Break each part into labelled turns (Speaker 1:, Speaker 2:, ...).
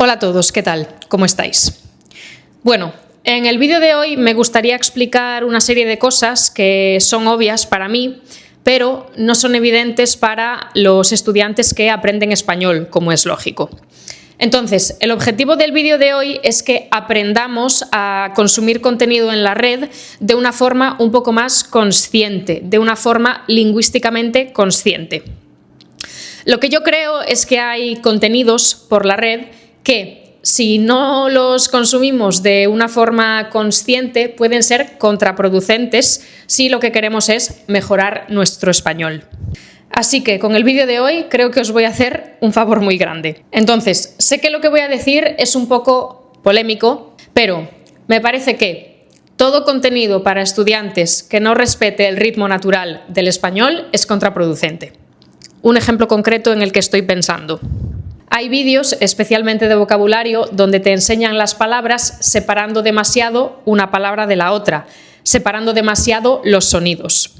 Speaker 1: Hola a todos, ¿qué tal? ¿Cómo estáis? Bueno, en el vídeo de hoy me gustaría explicar una serie de cosas que son obvias para mí, pero no son evidentes para los estudiantes que aprenden español, como es lógico. Entonces, el objetivo del vídeo de hoy es que aprendamos a consumir contenido en la red de una forma un poco más consciente, de una forma lingüísticamente consciente. Lo que yo creo es que hay contenidos por la red que, si no los consumimos de una forma consciente, pueden ser contraproducentes si lo que queremos es mejorar nuestro español. Así que con el vídeo de hoy creo que os voy a hacer un favor muy grande. Entonces, sé que lo que voy a decir es un poco polémico, pero me parece que todo contenido para estudiantes que no respete el ritmo natural del español es contraproducente. Un ejemplo concreto en el que estoy pensando. Hay vídeos, especialmente de vocabulario, donde te enseñan las palabras separando demasiado una palabra de la otra, separando demasiado los sonidos,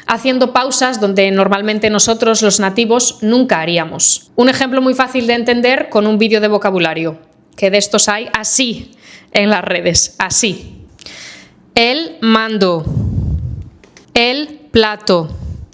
Speaker 1: haciendo pausas donde normalmente nosotros, los nativos, nunca haríamos. Un ejemplo muy fácil de entender con un vídeo de vocabulario, que de estos hay así en las redes, así. El mando, el plato,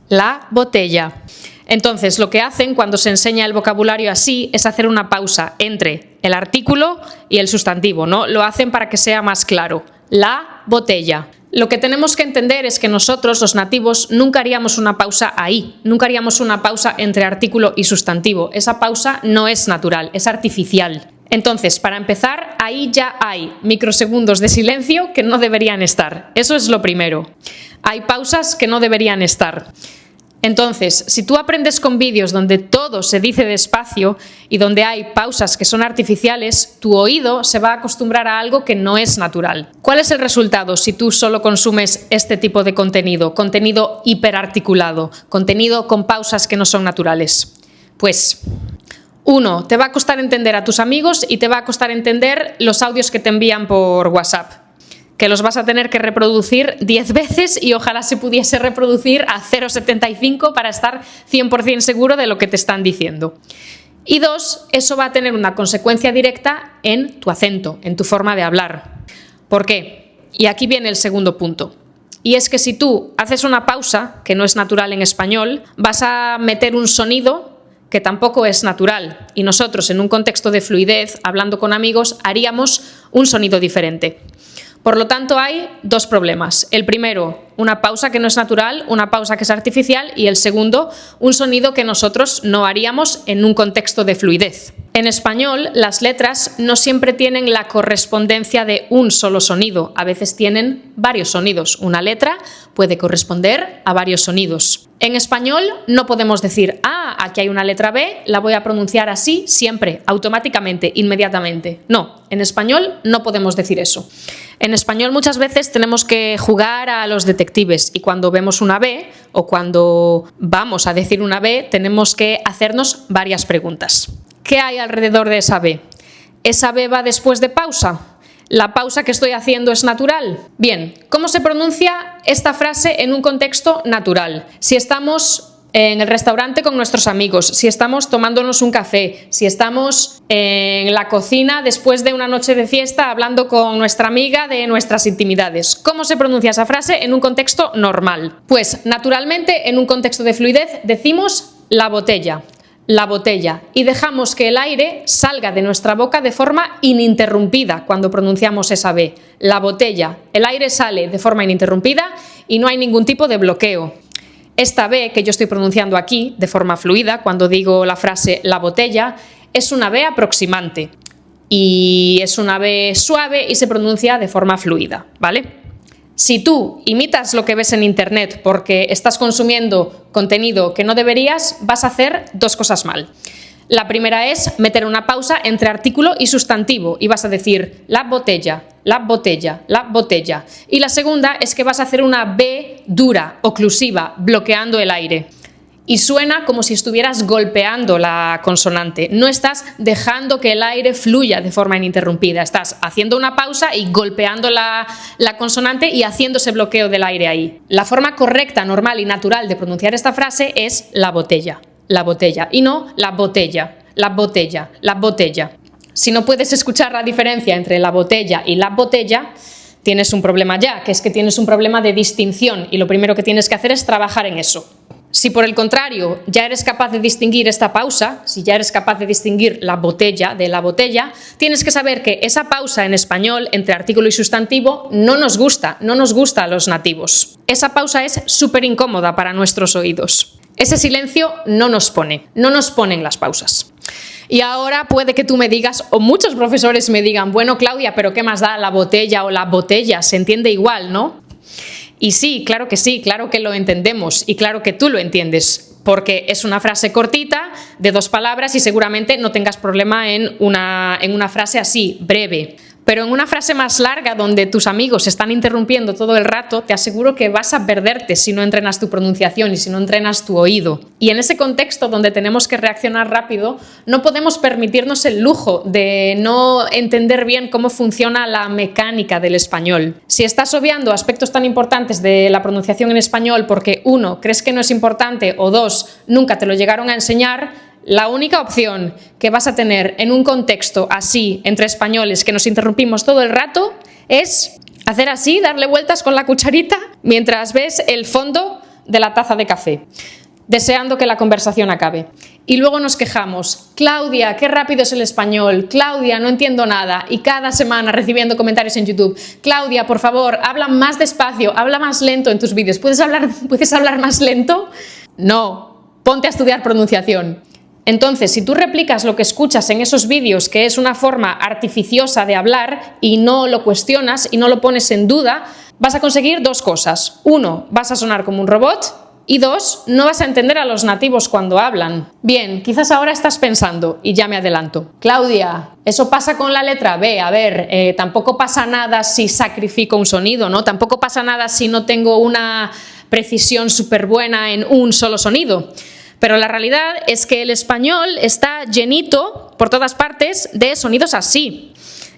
Speaker 1: la botella. Entonces, lo que hacen cuando se enseña el vocabulario así es hacer una pausa entre el artículo y el sustantivo, ¿no? Lo hacen para que sea más claro. La botella. Lo que tenemos que entender es que nosotros, los nativos, nunca haríamos una pausa ahí, nunca haríamos una pausa entre artículo y sustantivo. Esa pausa no es natural, es artificial. Entonces, para empezar, ahí ya hay microsegundos de silencio que no deberían estar. Eso es lo primero. Hay pausas que no deberían estar. Entonces, si tú aprendes con vídeos donde todo se dice despacio y donde hay pausas que son artificiales, tu oído se va a acostumbrar a algo que no es natural. ¿Cuál es el resultado si tú solo consumes este tipo de contenido? Contenido hiperarticulado, contenido con pausas que no son naturales. Pues, 1. Te va a costar entender a tus amigos y te va a costar entender los audios que te envían por WhatsApp, que los vas a tener que reproducir 10 veces y ojalá se pudiese reproducir a 0,75 para estar 100% seguro de lo que te están diciendo. Y 2, eso va a tener una consecuencia directa en tu acento, en tu forma de hablar. ¿Por qué? Y aquí viene el segundo punto. Y es que si tú haces una pausa, que no es natural en español, vas a meter un sonido que tampoco es natural. Y nosotros, en un contexto de fluidez, hablando con amigos, haríamos un sonido diferente. Por lo tanto, hay dos problemas. El primero, una pausa que no es natural, una pausa que es artificial, y el segundo, un sonido que nosotros no haríamos en un contexto de fluidez. En español, las letras no siempre tienen la correspondencia de un solo sonido, a veces tienen varios sonidos. Una letra puede corresponder a varios sonidos. En español no podemos decir, aquí hay una letra B, la voy a pronunciar así siempre, automáticamente, inmediatamente. No, en español no podemos decir eso. En español muchas veces tenemos que jugar a los detectives y cuando vemos una B o cuando vamos a decir una B tenemos que hacernos varias preguntas. ¿Qué hay alrededor de esa B? ¿Esa B va después de pausa? ¿La pausa que estoy haciendo es natural? Bien, ¿cómo se pronuncia esta frase en un contexto natural? Si estamos en el restaurante con nuestros amigos, si estamos tomándonos un café, si estamos en la cocina después de una noche de fiesta hablando con nuestra amiga de nuestras intimidades. ¿Cómo se pronuncia esa frase en un contexto normal? Pues naturalmente en un contexto de fluidez decimos la botella, y dejamos que el aire salga de nuestra boca de forma ininterrumpida cuando pronunciamos esa B. La botella, el aire sale de forma ininterrumpida y no hay ningún tipo de bloqueo. Esta B que yo estoy pronunciando aquí de forma fluida, cuando digo la frase la botella, es una B aproximante y es una B suave y se pronuncia de forma fluida, ¿vale? Si tú imitas lo que ves en internet porque estás consumiendo contenido que no deberías, vas a hacer dos cosas mal. La primera es meter una pausa entre artículo y sustantivo y vas a decir la botella, la botella, la botella. Y la segunda es que vas a hacer una B dura, oclusiva, bloqueando el aire. Y suena como si estuvieras golpeando la consonante. No estás dejando que el aire fluya de forma ininterrumpida. Estás haciendo una pausa y golpeando la consonante y haciendo ese bloqueo del aire ahí. La forma correcta, normal y natural de pronunciar esta frase es la botella, y no la botella, la botella, la botella. Si no puedes escuchar la diferencia entre la botella y la botella, tienes un problema ya, que es que tienes un problema de distinción y lo primero que tienes que hacer es trabajar en eso. Si por el contrario ya eres capaz de distinguir esta pausa, si ya eres capaz de distinguir la botella de la botella, tienes que saber que esa pausa en español entre artículo y sustantivo no nos gusta a los nativos. Esa pausa es súper incómoda para nuestros oídos. Ese silencio no nos ponen las pausas. Y ahora puede que tú me digas, o muchos profesores me digan, bueno, Claudia, pero ¿qué más da la botella o la botella? Se entiende igual, ¿no? Y sí, claro que lo entendemos y claro que tú lo entiendes, porque es una frase cortita de 2 palabras y seguramente no tengas problema en una frase así, breve. Pero en una frase más larga, donde tus amigos se están interrumpiendo todo el rato, te aseguro que vas a perderte si no entrenas tu pronunciación y si no entrenas tu oído. Y en ese contexto donde tenemos que reaccionar rápido, no podemos permitirnos el lujo de no entender bien cómo funciona la mecánica del español. Si estás obviando aspectos tan importantes de la pronunciación en español porque 1, crees que no es importante o 2, nunca te lo llegaron a enseñar, la única opción que vas a tener en un contexto así, entre españoles, que nos interrumpimos todo el rato, es hacer así, darle vueltas con la cucharita mientras ves el fondo de la taza de café, deseando que la conversación acabe. Y luego nos quejamos, Claudia, qué rápido es el español, Claudia, no entiendo nada, y cada semana recibiendo comentarios en YouTube, Claudia, por favor, habla más despacio, habla más lento en tus vídeos, ¿puedes hablar más lento? No, ponte a estudiar pronunciación. Entonces, si tú replicas lo que escuchas en esos vídeos, que es una forma artificiosa de hablar, y no lo cuestionas y no lo pones en duda, vas a conseguir 2 cosas. 1, vas a sonar como un robot, y 2, no vas a entender a los nativos cuando hablan. Bien, quizás ahora estás pensando, y ya me adelanto, Claudia, eso pasa con la letra B, a ver, tampoco pasa nada si sacrifico un sonido, ¿no? Tampoco pasa nada si no tengo una precisión súper buena en un solo sonido. Pero la realidad es que el español está llenito por todas partes de sonidos así.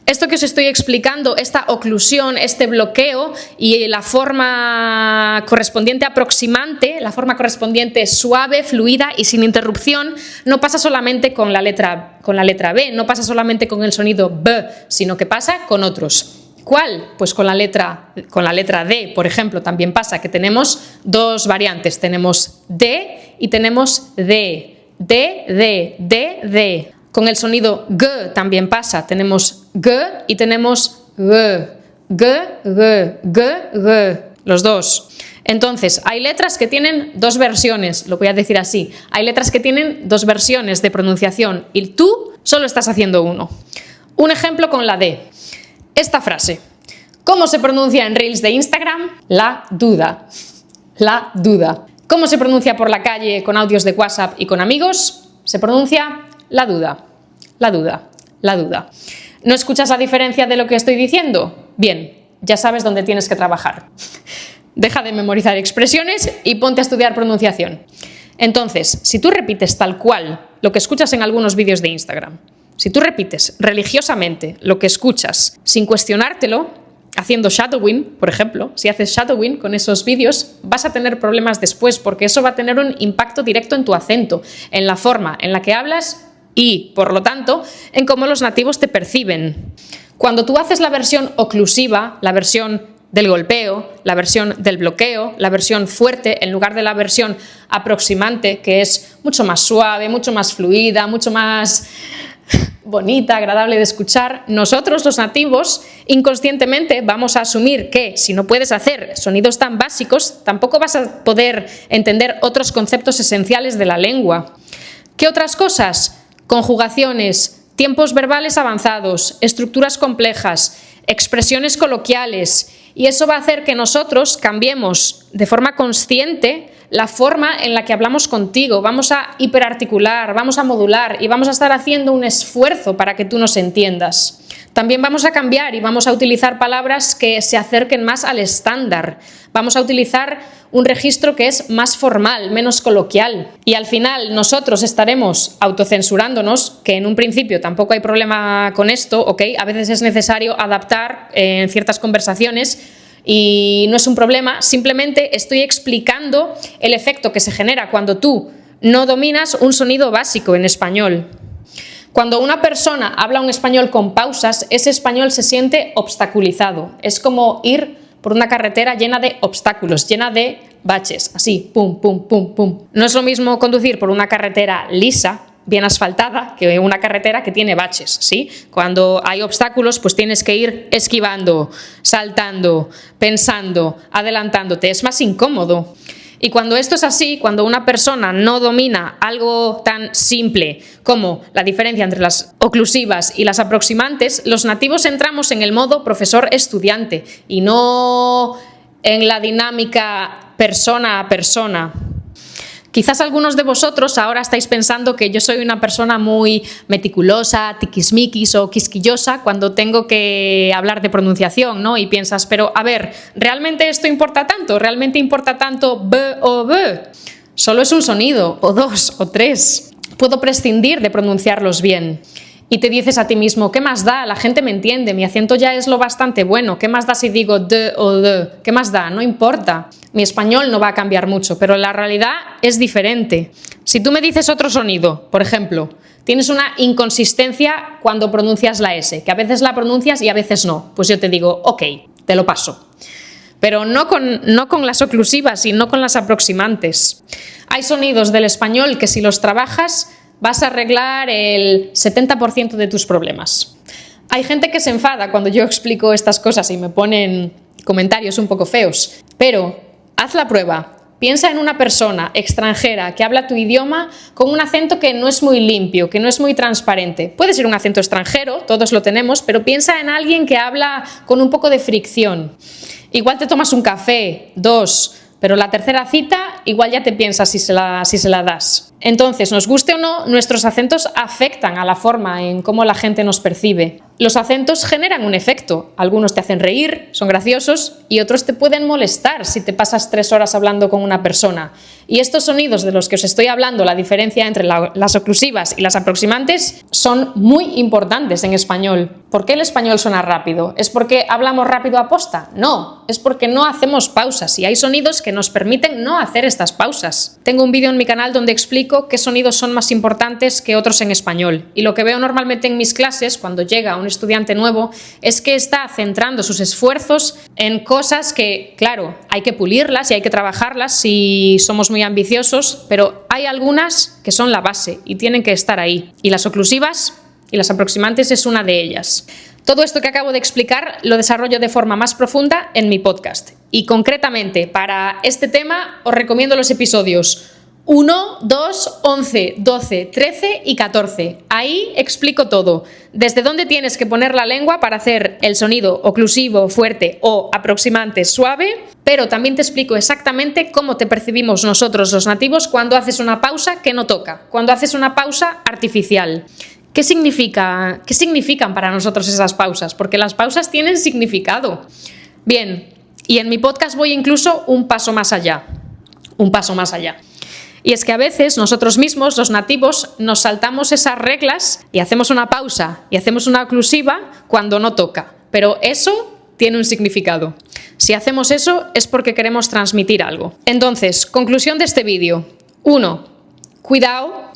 Speaker 1: Esto que os estoy explicando, esta oclusión, este bloqueo y la forma correspondiente aproximante, la forma correspondiente suave, fluida y sin interrupción, no pasa solamente con la letra B, no pasa solamente con el sonido B, sino que pasa con otros. ¿Cuál? Pues con la letra D, por ejemplo, también pasa que tenemos 2 variantes, tenemos D y tenemos D. Con el sonido G también pasa, tenemos G y tenemos G, los 2. Entonces, hay letras que tienen 2 versiones, lo voy a decir así, hay letras que tienen 2 versiones de pronunciación y tú solo estás haciendo uno. Un ejemplo con la D. Esta frase, ¿cómo se pronuncia en Reels de Instagram? La duda. La duda. ¿Cómo se pronuncia por la calle con audios de WhatsApp y con amigos? Se pronuncia la duda. La duda. La duda. ¿No escuchas la diferencia de lo que estoy diciendo? Bien, ya sabes dónde tienes que trabajar. Deja de memorizar expresiones y ponte a estudiar pronunciación. Entonces, si tú repites tal cual lo que escuchas en algunos vídeos de Instagram, si tú repites religiosamente lo que escuchas sin cuestionártelo, haciendo shadowing, por ejemplo, si haces shadowing con esos vídeos, vas a tener problemas después porque eso va a tener un impacto directo en tu acento, en la forma en la que hablas y, por lo tanto, en cómo los nativos te perciben. Cuando tú haces la versión oclusiva, la versión del golpeo, la versión del bloqueo, la versión fuerte, en lugar de la versión aproximante, que es mucho más suave, mucho más fluida, mucho más bonita, agradable de escuchar, nosotros los nativos inconscientemente vamos a asumir que si no puedes hacer sonidos tan básicos, tampoco vas a poder entender otros conceptos esenciales de la lengua. ¿Qué otras cosas? Conjugaciones, tiempos verbales avanzados, estructuras complejas, expresiones coloquiales, y eso va a hacer que nosotros cambiemos de forma consciente la forma en la que hablamos contigo, vamos a hiperarticular, vamos a modular y vamos a estar haciendo un esfuerzo para que tú nos entiendas. También vamos a cambiar y vamos a utilizar palabras que se acerquen más al estándar. Vamos a utilizar un registro que es más formal, menos coloquial. Y al final nosotros estaremos autocensurándonos, que en un principio tampoco hay problema con esto, ¿ok? A veces es necesario adaptar en ciertas conversaciones y no es un problema, simplemente estoy explicando el efecto que se genera cuando tú no dominas un sonido básico en español. Cuando una persona habla un español con pausas, ese español se siente obstaculizado. Es como ir por una carretera llena de obstáculos, llena de baches, así, pum, pum, pum, pum. No es lo mismo conducir por una carretera lisa, bien asfaltada, que una carretera que tiene baches, ¿sí? Cuando hay obstáculos, pues tienes que ir esquivando, saltando, pensando, adelantándote. Es más incómodo. Y cuando esto es así, cuando una persona no domina algo tan simple como la diferencia entre las oclusivas y las aproximantes, los nativos entramos en el modo profesor-estudiante y no en la dinámica persona a persona. Quizás algunos de vosotros ahora estáis pensando que yo soy una persona muy meticulosa, tiquismiquis o quisquillosa cuando tengo que hablar de pronunciación, ¿no? Y piensas, pero a ver, ¿realmente esto importa tanto? ¿Realmente importa tanto b o b? Solo es un sonido, o dos, o tres. Puedo prescindir de pronunciarlos bien. Y te dices a ti mismo, ¿qué más da? La gente me entiende, mi acento ya es lo bastante bueno. ¿Qué más da si digo d o d? ¿Qué más da? No importa. Mi español no va a cambiar mucho, pero la realidad es diferente. Si tú me dices otro sonido, por ejemplo, tienes una inconsistencia cuando pronuncias la S, que a veces la pronuncias y a veces no, pues yo te digo, ok, te lo paso. Pero no con las oclusivas y no con las aproximantes. Hay sonidos del español que si los trabajas vas a arreglar el 70% de tus problemas. Hay gente que se enfada cuando yo explico estas cosas y me ponen comentarios un poco feos, pero haz la prueba. Piensa en una persona extranjera que habla tu idioma con un acento que no es muy limpio, que no es muy transparente. Puede ser un acento extranjero, todos lo tenemos, pero piensa en alguien que habla con un poco de fricción. Igual te tomas un café, dos, pero la tercera cita igual ya te piensas si se la das. Entonces, nos guste o no, nuestros acentos afectan a la forma en cómo la gente nos percibe. Los acentos generan un efecto. Algunos te hacen reír, son graciosos, y otros te pueden molestar si te pasas 3 horas hablando con una persona. Y estos sonidos de los que os estoy hablando, la diferencia entre las oclusivas y las aproximantes, son muy importantes en español. ¿Por qué el español suena rápido? ¿Es porque hablamos rápido aposta? No, es porque no hacemos pausas y hay sonidos que nos permiten no hacer estas pausas. Tengo un vídeo en mi canal donde explico qué sonidos son más importantes que otros en español. Y lo que veo normalmente en mis clases, cuando llega un estudiante nuevo, es que está centrando sus esfuerzos en cosas que, claro, hay que pulirlas y hay que trabajarlas si somos muy ambiciosos, pero hay algunas que son la base y tienen que estar ahí. Y las oclusivas y las aproximantes es una de ellas. Todo esto que acabo de explicar lo desarrollo de forma más profunda en mi podcast. Y concretamente, para este tema os recomiendo los episodios 1, 2, 11, 12, 13 y 14. Ahí explico todo. Desde dónde tienes que poner la lengua para hacer el sonido oclusivo, fuerte o aproximante suave, pero también te explico exactamente cómo te percibimos nosotros los nativos cuando haces una pausa que no toca, cuando haces una pausa artificial. ¿Qué significan para nosotros esas pausas? Porque las pausas tienen significado. Bien, y en mi podcast voy incluso un paso más allá. Y es que a veces nosotros mismos, los nativos, nos saltamos esas reglas y hacemos una pausa y hacemos una oclusiva cuando no toca. Pero eso tiene un significado. Si hacemos eso es porque queremos transmitir algo. Entonces, conclusión de este vídeo. 1. Cuidado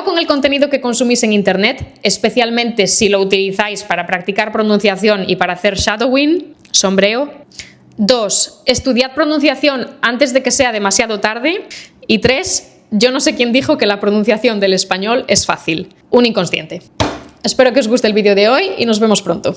Speaker 1: con el contenido que consumís en Internet, especialmente si lo utilizáis para practicar pronunciación y para hacer shadowing, sombreo. 2. Estudiad pronunciación antes de que sea demasiado tarde. Y 3. Yo no sé quién dijo que la pronunciación del español es fácil. Un inconsciente. Espero que os guste el vídeo de hoy y nos vemos pronto.